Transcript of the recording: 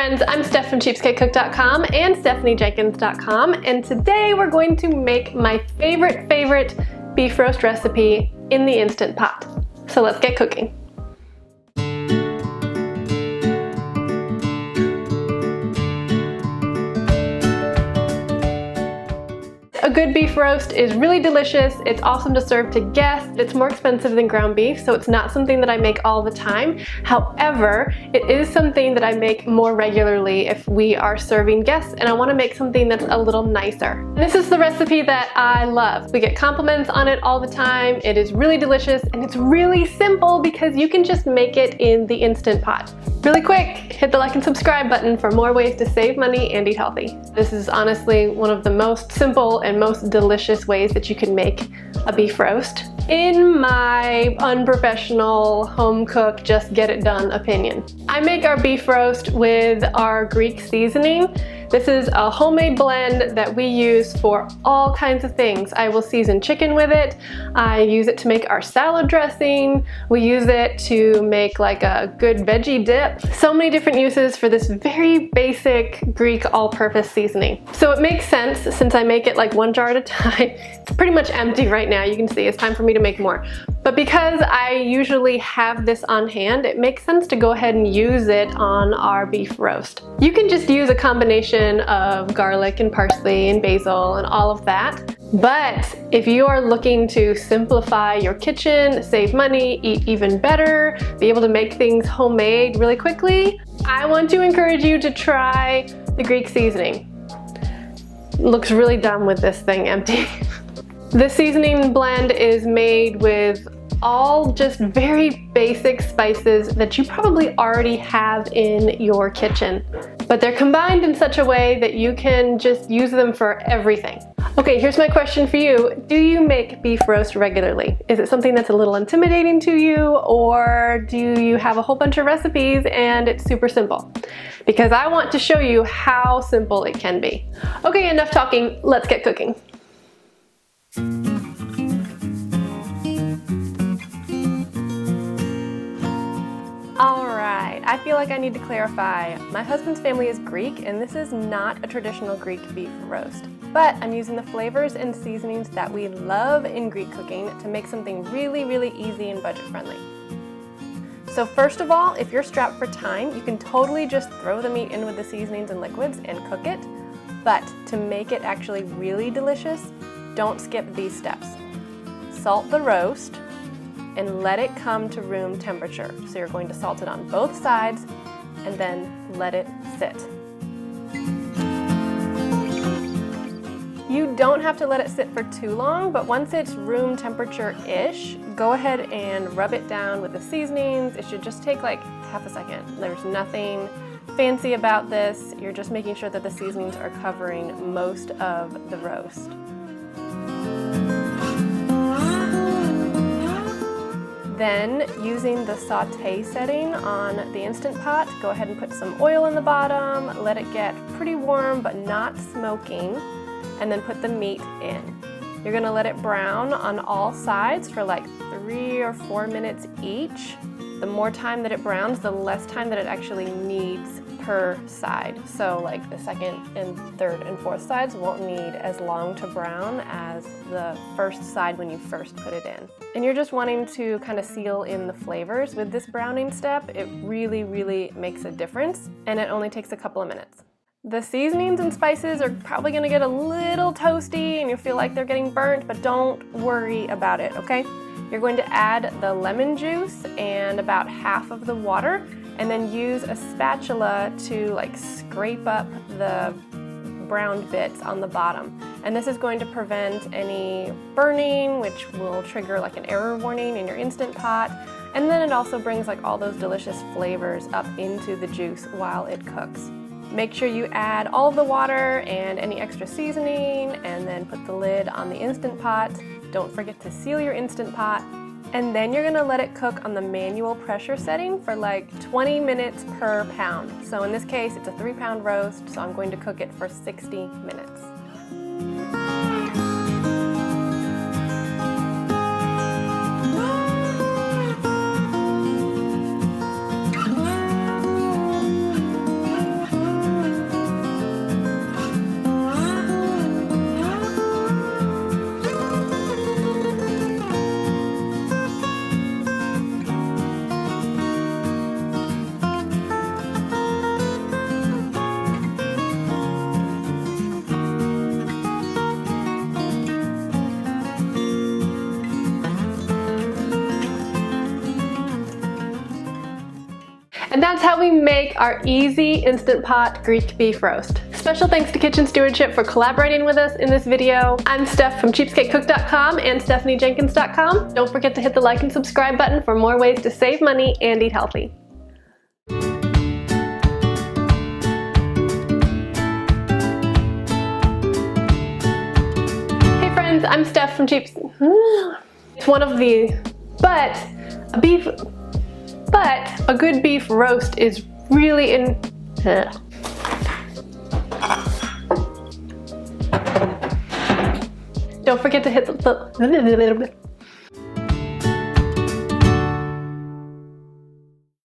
friends, I'm Steph from CheapskateCook.com and StephanieJenkins.com, and today we're going to make my favorite beef roast recipe in the Instant Pot. So let's get cooking. A good beef roast is really delicious. It's awesome to serve to guests. It's more expensive than ground beef, so it's not something that I make all the time. However, it is something that I make more regularly if we are serving guests and I want to make something that's a little nicer. This is the recipe that I love. We get compliments on it all the time. It is really delicious and it's really simple because you can just make it in the Instant Pot. Really quick, hit the like and subscribe button for more ways to save money and eat healthy. This is honestly one of the most simple and most delicious ways that you can make a beef roast. In my unprofessional, home cook, just get it done opinion. I make our beef roast with our Greek seasoning. This is a homemade blend that we use for all kinds of things. I will season chicken with it. I use it to make our salad dressing. We use it to make like a good veggie dip. So many different uses for this very basic Greek all-purpose seasoning. So it makes sense since I make it like one jar at a time. It's pretty much empty right now. You can see it's time for me to make more. But because I usually have this on hand, it makes sense to go ahead and use it on our beef roast. You can just use a combination of garlic and parsley and basil and all of that. But if you are looking to simplify your kitchen, save money, eat even better, be able to make things homemade really quickly, I want to encourage you to try the Greek seasoning. It looks really dumb with this thing empty. This seasoning blend is made with all just very basic spices that you probably already have in your kitchen. But they're combined in such a way that you can just use them for everything. Okay, here's my question for you. Do you make beef roast regularly? Is it something that's a little intimidating to you, or do you have a whole bunch of recipes and it's super simple? Because I want to show you how simple it can be. Okay, enough talking, let's get cooking. Alright, I feel like I need to clarify. My husband's family is Greek and this is not a traditional Greek beef roast. But I'm using the flavors and seasonings that we love in Greek cooking to make something really easy and budget friendly. So first of all, if you're strapped for time, you can totally just throw the meat in with the seasonings and liquids and cook it. But to make it actually really delicious, don't skip these steps. Salt the roast and let it come to room temperature. So you're going to salt it on both sides and then let it sit. You don't have to let it sit for too long, but once it's room temperature-ish, go ahead and rub it down with the seasonings. It should just take like half a second. There's nothing fancy about this. You're just making sure that the seasonings are covering most of the roast. Then, using the sauté setting on the Instant Pot, go ahead and put some oil in the bottom, let it get pretty warm but not smoking, and then put the meat in. You're gonna let it brown on all sides for like 3 or 4 minutes each. The more time that it browns, the less time that it actually needs per side. So like the second and third and fourth sides won't need as long to brown as the first side when you first put it in. And you're just wanting to kind of seal in the flavors with this browning step. It really makes a difference, and it only takes a couple of minutes. The seasonings and spices are probably gonna get a little toasty and you'll feel like they're getting burnt, but don't worry about it, okay? You're going to add the lemon juice and about half of the water, and then use a spatula to like scrape up the browned bits on the bottom. And this is going to prevent any burning, which will trigger like an error warning in your Instant Pot. And then it also brings like all those delicious flavors up into the juice while it cooks. Make sure you add all of the water and any extra seasoning, and then put the lid on the Instant Pot. Don't forget to seal your Instant Pot. And then you're gonna let it cook on the manual pressure setting for like 20 minutes per pound. So in this case, it's a 3-pound roast, so I'm going to cook it for 60 minutes. that's how we make our easy Instant Pot Greek beef roast. Special thanks to Kitchen Stewardship for collaborating with us in this video. I'm Steph from cheapskatecook.com and stephaniejenkins.com. Don't forget to hit the like and subscribe button for more ways to save money and eat healthy. Hey friends, I'm Steph from It's one of the, but a good beef roast is really Don't forget to hit the